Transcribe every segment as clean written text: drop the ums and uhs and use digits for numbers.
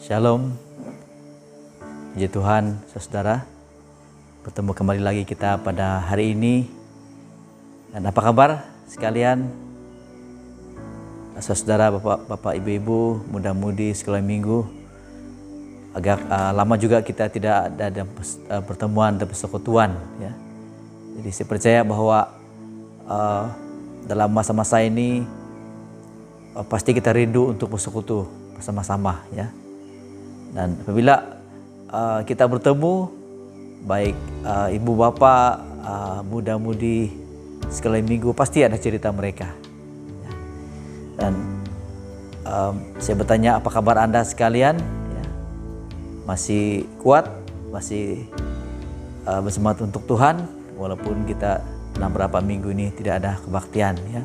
Shalom, puji Tuhan, saudara. Bertemu kembali lagi kita pada hari ini. Dan apa kabar sekalian? Saudara, bapak, ibu-ibu, muda-mudi sekolah minggu. Agak lama juga kita tidak ada pertemuan dan persekutuan, ya. Jadi saya percaya bahwa dalam masa-masa ini pasti kita rindu untuk bersekutu bersama-sama, ya. Dan apabila kita bertemu, baik ibu bapak, muda-mudi sekalian minggu, pasti ada cerita mereka. Ya. Dan saya bertanya, apa kabar Anda sekalian? Ya. Masih kuat, masih bersemangat untuk Tuhan, walaupun kita dalam beberapa minggu ini tidak ada kebaktian. Ya.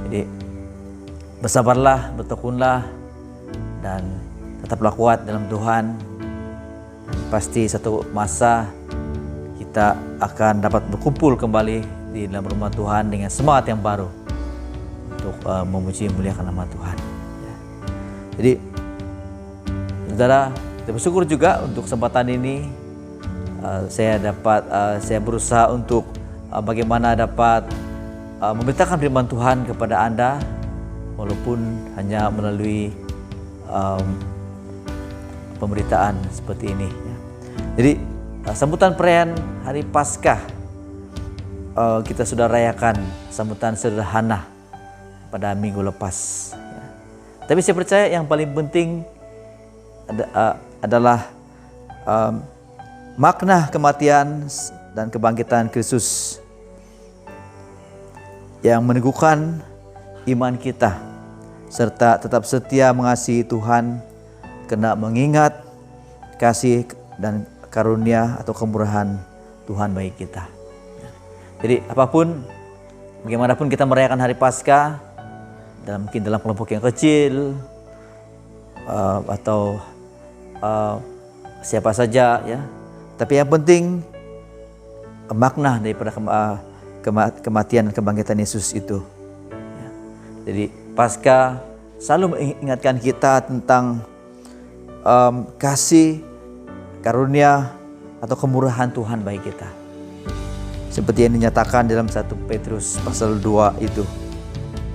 Jadi bersabarlah, bertekunlah, dan tetaplah kuat dalam Tuhan. Pasti satu masa kita akan dapat berkumpul kembali di dalam rumah Tuhan dengan semangat yang baru untuk memuji memuliakan nama Tuhan. Ya. Jadi, saudara, kita bersyukur juga untuk kesempatan ini. Saya berusaha untuk bagaimana dapat memberitakan firman Tuhan kepada Anda, walaupun hanya melalui pemberitaan seperti ini, ya. Jadi sambutan perayaan Hari Paskah kita sudah rayakan sambutan sederhana pada minggu lepas, ya. Tapi saya percaya yang paling penting adalah makna kematian dan kebangkitan Kristus yang meneguhkan iman kita, serta tetap setia mengasihi Tuhan kena mengingat kasih dan karunia atau kemurahan Tuhan bagi kita. Jadi bagaimanapun kita merayakan Hari Paskah, mungkin dalam kelompok yang kecil atau siapa saja, ya. Tapi yang penting makna daripada kematian dan kebangkitan Yesus itu. Ya. Jadi Paskah selalu mengingatkan kita tentang kasih, karunia atau kemurahan Tuhan bagi kita. Seperti yang dinyatakan dalam 1 Petrus pasal 2 itu.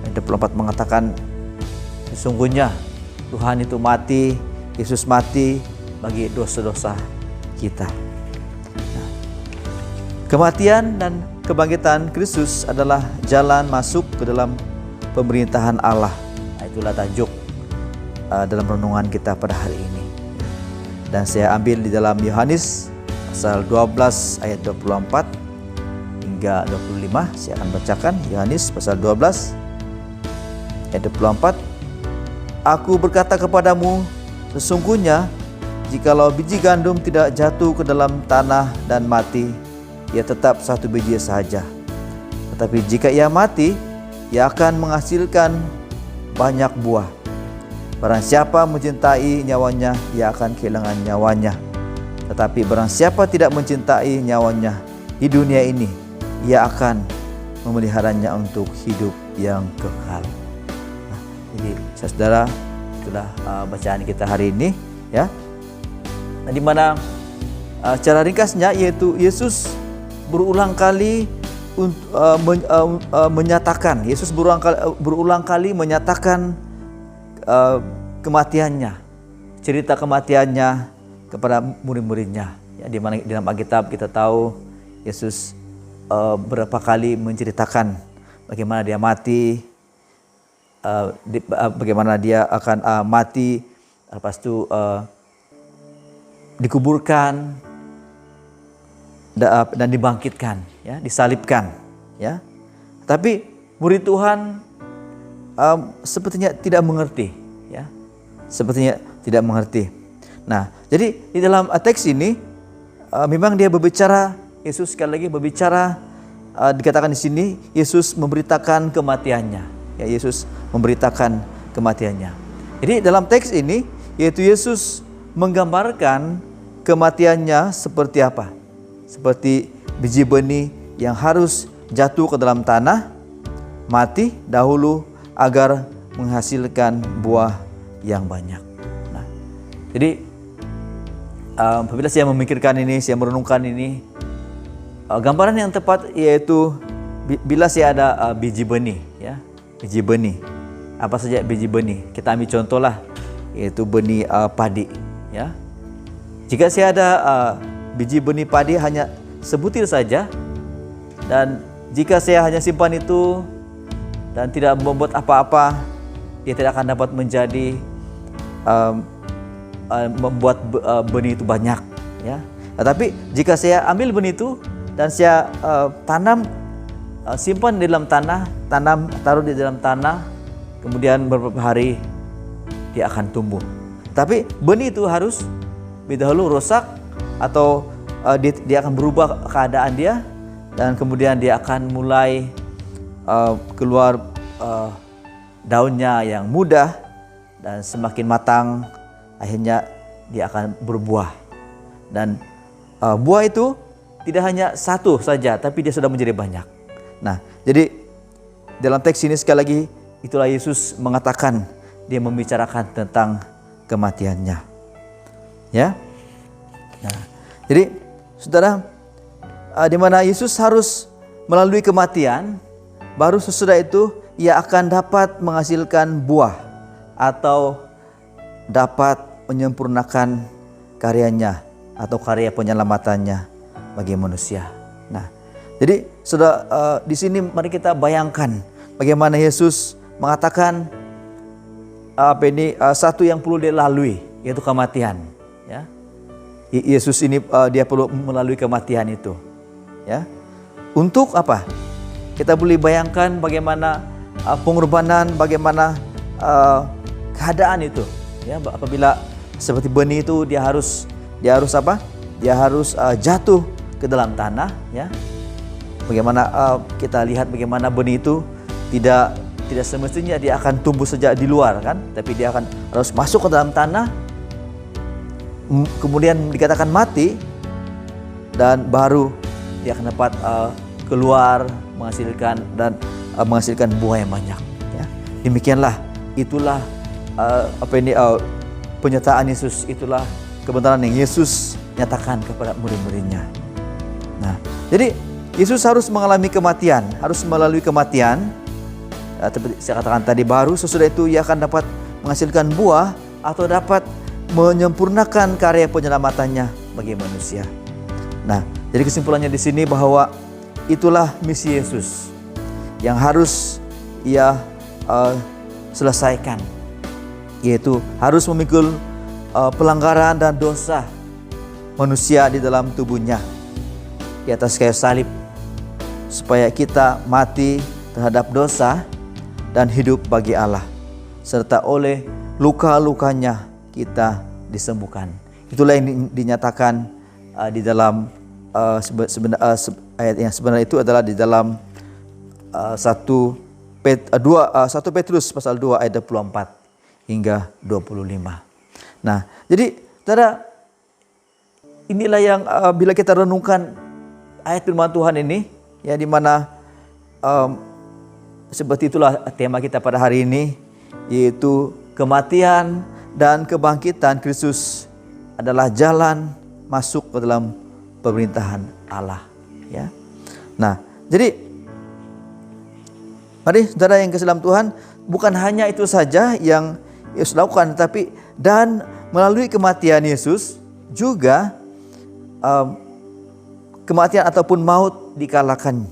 Ayat 24 mengatakan, sesungguhnya Tuhan itu mati, Yesus mati bagi dosa-dosa kita. Nah, kematian dan kebangkitan Kristus adalah jalan masuk ke dalam pemerintahan Allah. Nah, itulah tajuk dalam renungan kita pada hari ini. Dan saya ambil di dalam Yohanes pasal 12 ayat 24 hingga 25. Saya akan bacakan Yohanes pasal 12 ayat 24. Aku berkata kepadamu, sesungguhnya jikalau biji gandum tidak jatuh ke dalam tanah dan mati, ia tetap satu biji saja. Tetapi jika ia mati, ia akan menghasilkan banyak buah. Barang siapa mencintai nyawanya, ia akan kehilangan nyawanya. Tetapi barang siapa tidak mencintai nyawanya di dunia ini, ia akan memeliharanya untuk hidup yang kekal. Nah, jadi saudara, itulah bacaan kita hari ini, ya. Nah, di mana secara ringkasnya yaitu Yesus berulang kali menyatakan, berulang kali menyatakan kematiannya, cerita kematiannya kepada murid-muridnya. Ya, di mana dalam Alkitab kita tahu Yesus berapa kali menceritakan bagaimana dia mati, bagaimana dia akan mati, lepas itu dikuburkan dan dibangkitkan, ya, disalibkan, ya. Tapi murid Tuhan sepertinya tidak mengerti, ya. Sepertinya tidak mengerti. Nah, jadi di dalam teks ini memang dia berbicara, Yesus sekali lagi berbicara, dikatakan di sini Yesus memberitakan kematiannya. Ya, Yesus memberitakan kematiannya. Jadi dalam teks ini yaitu Yesus menggambarkan kematiannya seperti apa? Seperti biji benih yang harus jatuh ke dalam tanah, mati dahulu agar menghasilkan buah yang banyak. Nah, Jadi apabila saya memikirkan ini, saya merenungkan ini, gambaran yang tepat yaitu bila saya ada biji benih, ya, biji benih. Apa saja biji benih? Kita ambil contohlah, yaitu benih padi, ya. Jika saya ada biji benih padi hanya sebutir saja, dan jika saya hanya simpan itu dan tidak membuat apa-apa, dia tidak akan dapat menjadi membuat benih itu banyak, ya. Tetapi jika saya ambil benih itu dan saya tanam, simpan di dalam tanah, taruh di dalam tanah, kemudian beberapa hari dia akan tumbuh. Tapi benih itu harus dahulu rusak atau dia akan berubah keadaan dia, dan kemudian dia akan mulai keluar daunnya yang mudah, dan semakin matang akhirnya dia akan berbuah. Dan buah itu tidak hanya satu saja, tapi dia sudah menjadi banyak. Nah, jadi dalam teks ini sekali lagi itulah Yesus mengatakan, dia membicarakan tentang kematiannya. Ya. Nah, jadi saudara, di mana Yesus harus melalui kematian, baru sesudah itu ia akan dapat menghasilkan buah atau dapat menyempurnakan karyanya atau karya penyelamatannya bagi manusia. Nah, jadi sudah di sini mari kita bayangkan bagaimana Yesus mengatakan satu yang perlu dilalui, yaitu kematian. Ya, Yesus ini dia perlu melalui kematian itu. Ya, untuk apa? Kita boleh bayangkan bagaimana pengorbanan, bagaimana keadaan itu. Ya, apabila seperti benih itu dia harus apa? Dia harus jatuh ke dalam tanah. Ya, bagaimana kita lihat bagaimana benih itu tidak semestinya dia akan tumbuh sejak di luar, kan? Tapi dia akan harus masuk ke dalam tanah, kemudian dikatakan mati, dan baru dia akan dapat keluar menghasilkan buah yang banyak. Ya. Demikianlah, itulah penyataan Yesus, itulah kebenaran yang Yesus nyatakan kepada murid-muridnya. Nah, jadi Yesus harus mengalami kematian, harus melalui kematian. Seperti saya katakan tadi, baru sesudah itu ia akan dapat menghasilkan buah atau dapat menyempurnakan karya penyelamatannya bagi manusia. Nah, jadi kesimpulannya di sini bahwa itulah misi Yesus yang harus ia selesaikan, yaitu harus memikul pelanggaran dan dosa manusia di dalam tubuhnya di atas kayu salib, supaya kita mati terhadap dosa dan hidup bagi Allah, serta oleh luka-lukanya kita disembuhkan. Itulah yang dinyatakan di dalam ayat yang sebenarnya itu adalah di dalam 1 Petrus pasal 2 ayat 24 hingga 25. Nah, jadi saudara, inilah yang bila kita renungkan ayat firman Tuhan ini, ya, di mana seperti itulah tema kita pada hari ini, yaitu kematian dan kebangkitan Kristus adalah jalan masuk ke dalam pemerintahan Allah. Ya. Nah, jadi mari saudara yang kasih dalam Tuhan, bukan hanya itu saja yang Yesus lakukan, tapi dan melalui kematian Yesus juga kematian ataupun maut dikalahkan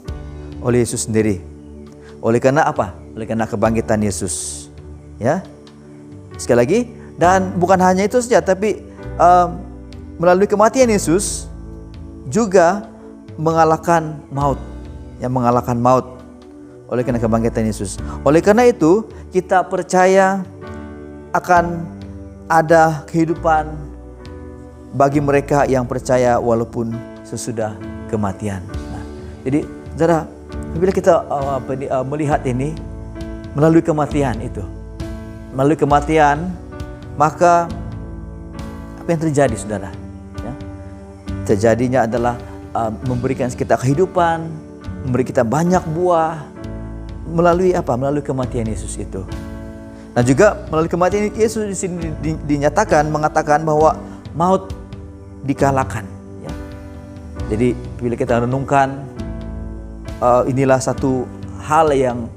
oleh Yesus sendiri. Oleh karena apa? Oleh karena kebangkitan Yesus. Ya. Sekali lagi, dan bukan hanya itu saja, tapi melalui kematian Yesus juga mengalahkan maut. Yang mengalahkan maut oleh karena kebangkitan Yesus. Oleh karena itu, kita percaya akan ada kehidupan bagi mereka yang percaya walaupun sesudah kematian. Nah, jadi saudara, bila kita melihat ini melalui kematian itu, melalui kematian, maka apa yang terjadi, saudara? Ya, terjadinya adalah memberikan kita kehidupan, memberi kita banyak buah melalui apa? Melalui kematian Yesus itu. Dan juga melalui kematian Yesus di sini mengatakan bahwa maut dikalahkan. Ya. Jadi bila kita renungkan, inilah satu hal yang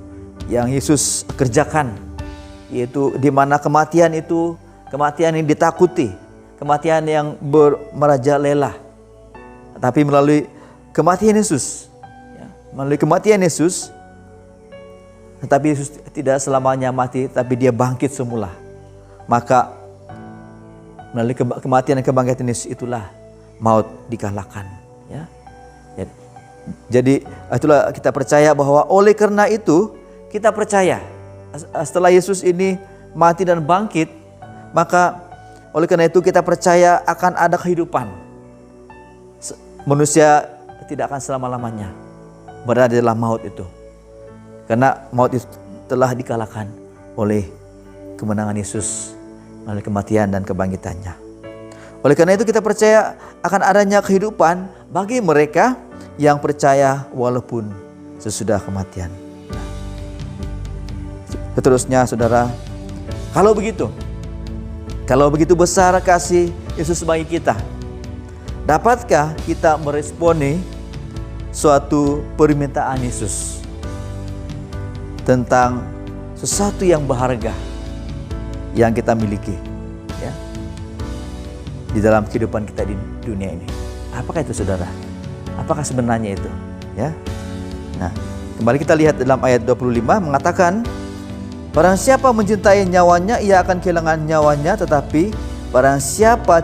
Yesus kerjakan, yaitu di mana kematian itu kematian yang ditakuti, kematian yang merajalela. Tapi melalui kematian Yesus, tetapi Yesus tidak selamanya mati, tapi dia bangkit semula. Maka melalui kematian dan kebangkitan Yesus itulah maut dikalahkan. Ya. Jadi itulah kita percaya bahwa oleh karena itu kita percaya setelah Yesus ini mati dan bangkit, maka oleh karena itu kita percaya akan ada kehidupan. Manusia tidak akan selama-lamanya berada dalam maut itu. Karena maut itu telah dikalahkan oleh kemenangan Yesus melalui kematian dan kebangkitannya. Oleh karena itu kita percaya akan adanya kehidupan bagi mereka yang percaya walaupun sesudah kematian. Seterusnya saudara, kalau begitu besar kasih Yesus bagi kita, dapatkah kita meresponi suatu permintaan Yesus tentang sesuatu yang berharga yang kita miliki, ya, di dalam kehidupan kita di dunia ini? Apakah itu saudara? Apakah sebenarnya itu? Ya. Nah, kembali kita lihat dalam ayat 25 mengatakan, barang siapa mencintai nyawanya, ia akan kehilangan nyawanya, tetapi barang siapa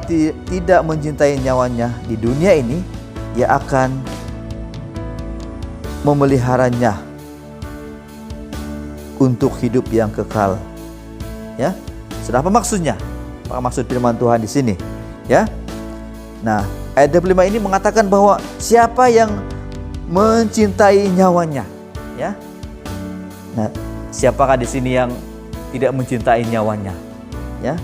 tidak mencintai nyawanya di dunia ini, ia akan memeliharanya untuk hidup yang kekal. Ya. Sudah apa maksudnya? Apa maksud firman Tuhan di sini? Ya. Nah, ayat 25 ini mengatakan bahwa siapa yang mencintai nyawanya, ya. Nah, siapakah di sini yang tidak mencintai nyawanya? Ya.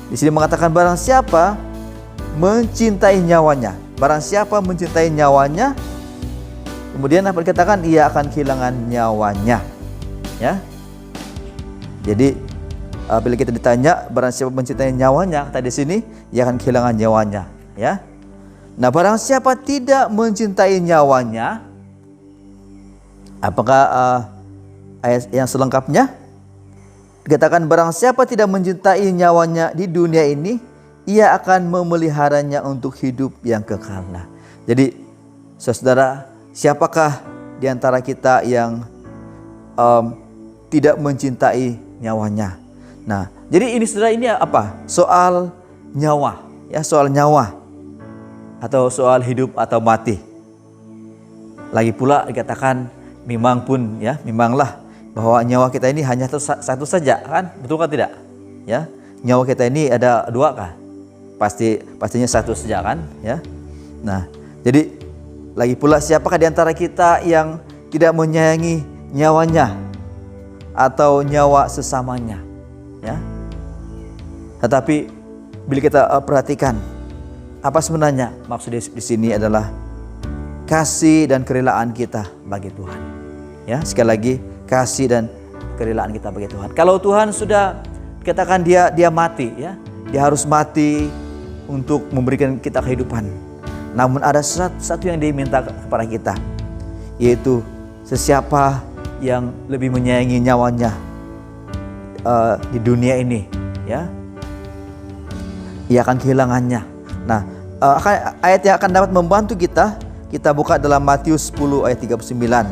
Di sini mengatakan barang siapa mencintai nyawanya. Barang siapa mencintai nyawanya, kemudian apa dikatakan? Ia akan kehilangan nyawanya. Ya. Jadi bila kita ditanya barang siapa mencintai nyawanya, kata di sini ia akan kehilangan nyawanya, ya. Nah, barang siapa tidak mencintai nyawanya, apakah ayat yang selengkapnya dikatakan barang siapa tidak mencintai nyawanya di dunia ini, ia akan memeliharanya untuk hidup yang kekal. Nah, jadi saudara, siapakah di antara kita yang tidak mencintai nyawanya? Nah, jadi ini saudara, ini apa? Soal nyawa, ya, soal nyawa atau soal hidup atau mati. Lagi pula dikatakan memanglah bahwa nyawa kita ini hanya satu saja, kan? Betul kan tidak? Ya, nyawa kita ini ada dua kan? Pastinya satu saja kan? Ya. Nah, jadi lagi pula siapakah di antara kita yang tidak menyayangi nyawanya atau nyawa sesamanya, ya? Tetapi bila kita perhatikan, apa sebenarnya maksud di sini adalah kasih dan kerelaan kita bagi Tuhan. Ya, sekali lagi, kasih dan kerelaan kita bagi Tuhan. Kalau Tuhan sudah katakan dia mati, ya, dia harus mati untuk memberikan kita kehidupan. Namun ada satu yang diminta kepada kita, yaitu sesiapa yang lebih menyayangi nyawanya di dunia ini, ya, ia akan kehilangannya. Nah, ayat yang akan dapat membantu kita buka dalam Matius 10 ayat 39.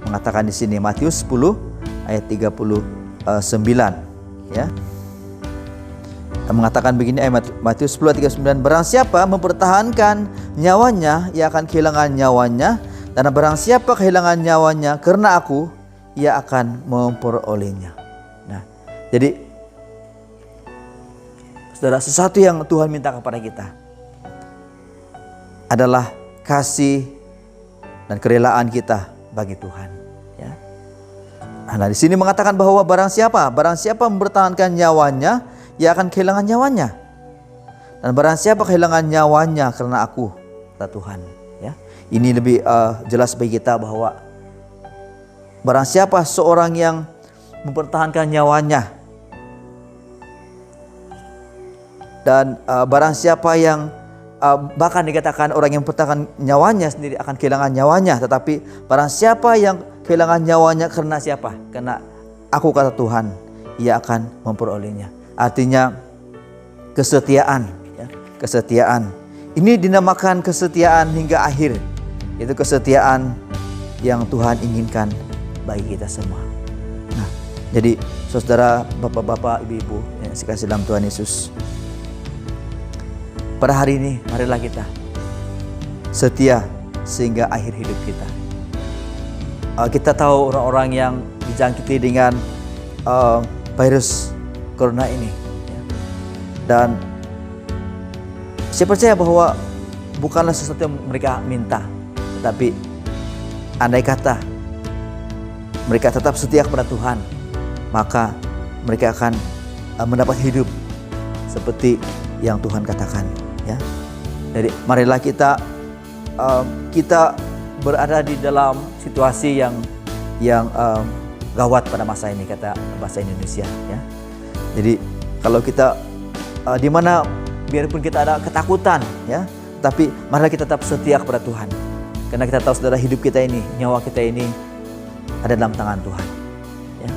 Mengatakan di sini, Matius 10 ayat 39, ya. Mengatakan begini, Matius 10 ayat 39, barang siapa mempertahankan nyawanya, ia akan kehilangan nyawanya, dan barang siapa kehilangan nyawanya karena aku, ia akan memperolehnya. Nah, jadi saudara, sesuatu yang Tuhan minta kepada kita adalah kasih dan kerelaan kita bagi Tuhan, ya. Nah, di sini mengatakan bahwa barang siapa mempertahankan nyawanya, ia akan kehilangan nyawanya. Dan barang siapa kehilangan nyawanya karena aku, kata Tuhan, ya. Ini lebih jelas bagi kita bahwa barang siapa seorang yang mempertahankan nyawanya Dan barang siapa yang bahkan dikatakan orang yang mempertahankan nyawanya sendiri akan kehilangan nyawanya. Tetapi barang siapa yang kehilangan nyawanya karena siapa? Karena aku, kata Tuhan, ia akan memperolehnya. Artinya kesetiaan, ya, kesetiaan. Ini dinamakan kesetiaan hingga akhir. Itu kesetiaan yang Tuhan inginkan bagi kita semua. Nah, jadi saudara, bapak-bapak, ibu-ibu yang dikasihi dalam Tuhan Yesus, pada hari ini marilah kita setia sehingga akhir hidup kita. Kita tahu orang-orang yang dijangkiti dengan virus corona ini, ya. Dan saya percaya bahwa bukanlah sesuatu yang mereka minta, tetapi andai kata mereka tetap setia kepada Tuhan, maka mereka akan mendapat hidup seperti yang Tuhan katakan, ya. Jadi marilah kita berada di dalam situasi yang gawat pada masa ini, kata bahasa Indonesia, ya. Jadi kalau kita di mana biarpun kita ada ketakutan, ya, tapi marilah kita tetap setia kepada Tuhan. Karena kita tahu, saudara, hidup kita ini, nyawa kita ini ada dalam tangan Tuhan, ya.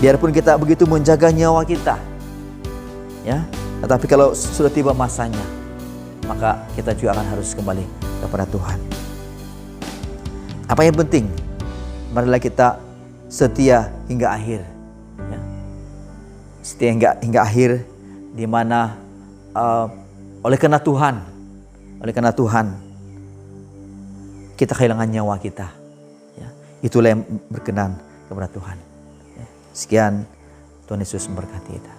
Biarpun kita begitu menjaga nyawa kita, ya, tetapi kalau sudah tiba masanya, maka kita juga akan harus kembali kepada Tuhan. Apa yang penting? Marilah kita setia hingga akhir, ya. Setia hingga akhir, di mana oleh karena Tuhan kita kehilangan nyawa kita, ya. Itulah yang berkenan kepada Tuhan, ya. Sekian, Tuhan Yesus memberkati kita.